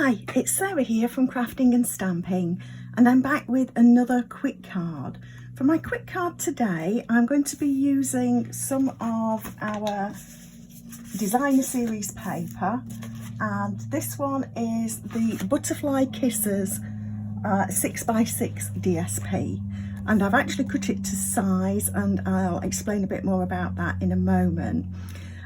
Hi, it's Sarah here from Crafting and Stamping, and I'm back with another quick card. For my quick card today, I'm going to be using some of our designer series paper, and this one is the Butterfly Kisses 6x6 DSP, and I've actually cut it to size, and I'll explain a bit more about that in a moment.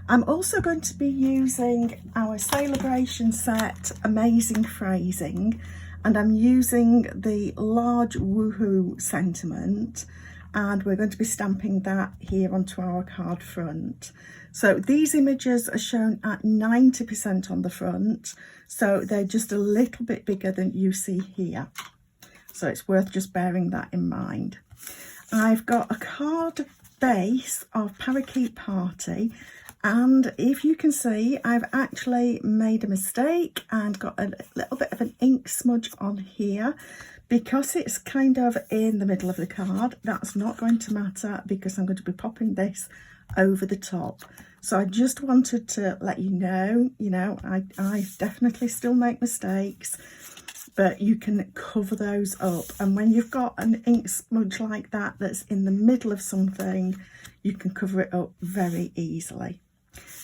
I'm also going to be using our Sale-a-bration set Amazing Phrasing, and I'm using the large woohoo sentiment, and we're going to be stamping that here onto our card front. So these images are shown at 90% on the front, so they're just a little bit bigger than you see here. So it's worth just bearing that in mind. I've got a card base of Parakeet Party, and if you can see, I've actually made a mistake and got a little bit of an ink smudge on here. Because it's kind of in the middle of the card, that's not going to matter because I'm going to be popping this over the top. So I just wanted to let you know, I definitely still make mistakes, but you can cover those up. And when you've got an ink smudge like that that's in the middle of something, you can cover it up very easily.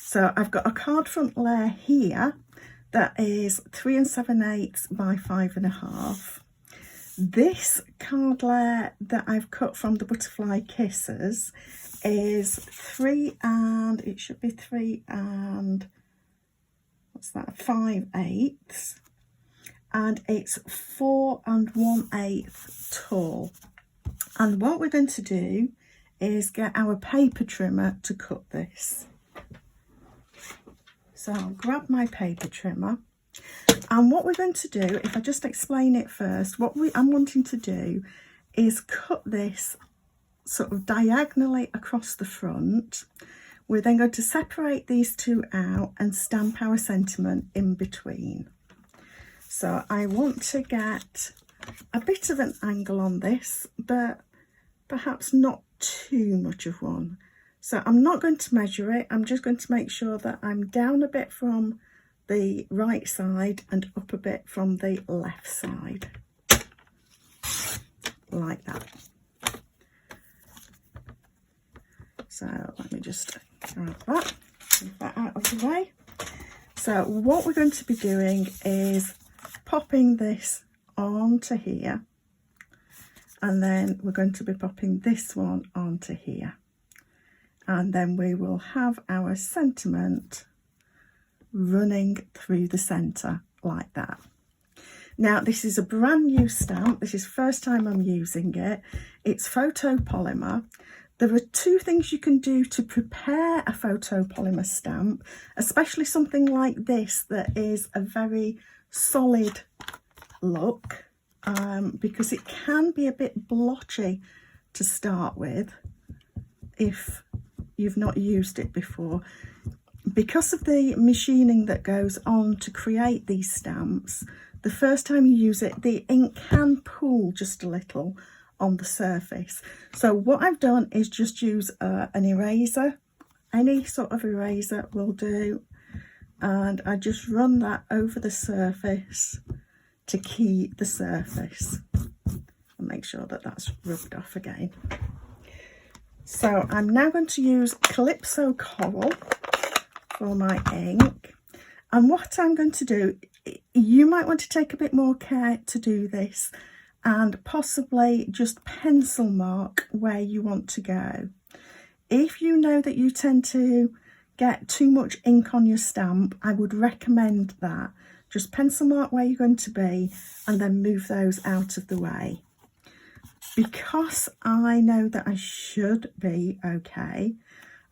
So I've got a card front layer here that is 3 7/8 by 5.5. This card layer that I've cut from the Butterfly Kisses is 3 and, it should be 3 and, what's that, 5/8, and it's 4 1/8 tall. And what we're going to do is get our paper trimmer to cut this. So I'll grab my paper trimmer, and what we're going to do, if I just explain it first, I'm wanting to do is cut this sort of diagonally across the front. We're then going to separate these two out and stamp our sentiment in between. So I want to get a bit of an angle on this, but perhaps not too much of one. So I'm not going to measure it, I'm just going to make sure that I'm down a bit from the right side and up a bit from the left side, like that. So let me just grab that, move that out of the way. So what we're going to be doing is popping this onto here, and then we're going to be popping this one onto here. And then we will have our sentiment running through the centre like that. Now, this is a brand new stamp. This is the first time I'm using it. It's photopolymer. There are two things you can do to prepare a photopolymer stamp, especially something like this that is a very solid look, because it can be a bit blotchy to start with if you've not used it before. Because of the machining that goes on to create these stamps, the first time you use it, the ink can pool just a little on the surface. So what I've done is just use an eraser. Any sort of eraser will do, and I just run that over the surface to key the surface and make sure that that's rubbed off again. So I'm now going to use Calypso Coral for my ink, and what I'm going to do, you might want to take a bit more care to do this and possibly just pencil mark where you want to go. If you know that you tend to get too much ink on your stamp, I would recommend that. Just pencil mark where you're going to be and then move those out of the way. Because I know that I should be okay,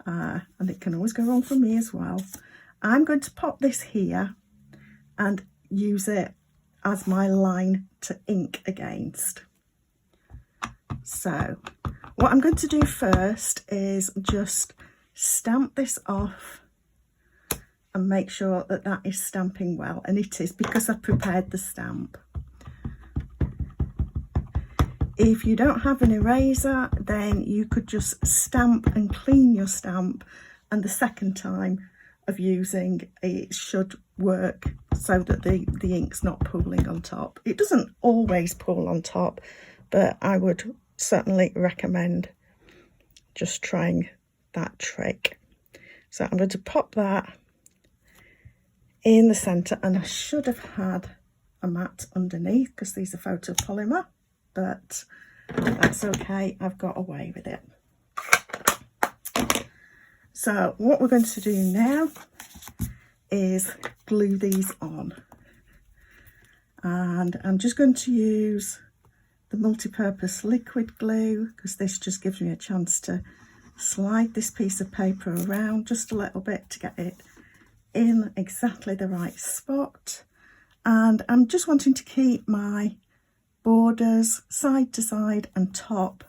and it can always go wrong for me as well, I'm going to pop this here and use it as my line to ink against. So what I'm going to do first is just stamp this off and make sure that that is stamping well, and it is, because I've prepared the stamp. If you don't have an eraser, then you could just stamp and clean your stamp, and the second time of using, it should work so that the ink's not pooling on top. It doesn't always pool on top, but I would certainly recommend just trying that trick. So I'm going to pop that in the centre, and I should have had a mat underneath because these are photopolymer, but that's okay, I've got away with it. So what we're going to do now is glue these on, and I'm just going to use the multi-purpose liquid glue because this just gives me a chance to slide this piece of paper around just a little bit to get it in exactly the right spot. And I'm just wanting to keep my borders side to side and top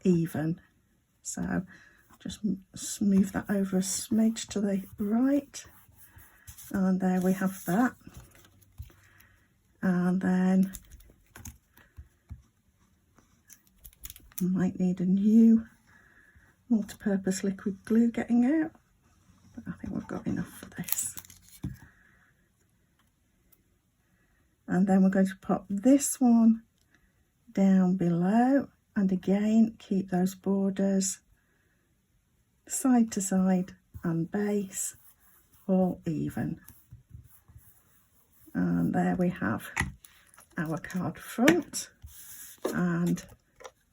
even, so just move that over a smidge to the right, and there we have that. And then I might need a new multi-purpose liquid glue getting out, but I think we've got enough for this. And then we're going to pop this one down below, and again keep those borders side to side and base all even. And there we have our card front. And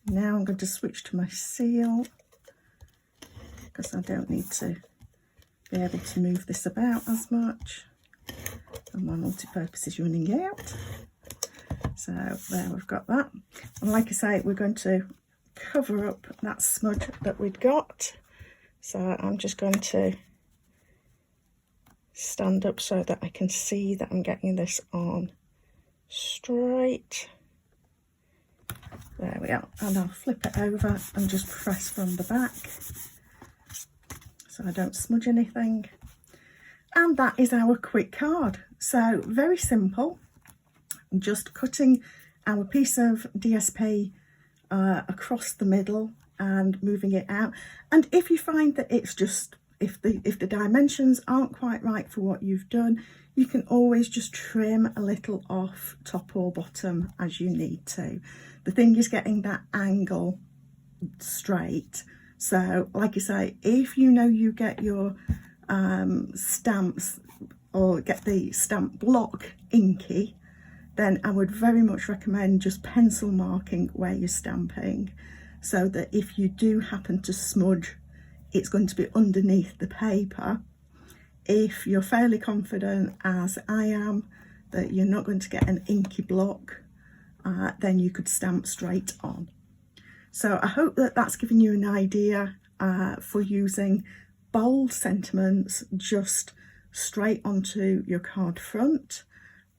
now I'm going to switch to my seal because I don't need to be able to move this about as much, and my multi-purpose is running out. So there, we've got that. And like I say, we're going to cover up that smudge that we'd got. So I'm just going to stand up so that I can see that I'm getting this on straight. There we are. And I'll flip it over and just press from the back so I don't smudge anything. And that is our quick card. So very simple. Just cutting our piece of DSP across the middle and moving it out. And if you find that it's just, if the dimensions aren't quite right for what you've done, you can always just trim a little off top or bottom as you need to. The thing is getting that angle straight. So like I say, if you know you get your stamps or get the stamp block inky, then I would very much recommend just pencil marking where you're stamping, so that if you do happen to smudge, it's going to be underneath the paper. If you're fairly confident, as I am, that you're not going to get an inky block, then you could stamp straight on. So I hope that that's given you an idea for using bold sentiments just straight onto your card front.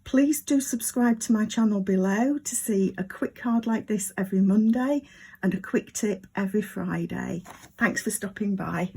Please do subscribe to my channel below to see a quick card like this every Monday and a quick tip every Friday. Thanks for stopping by.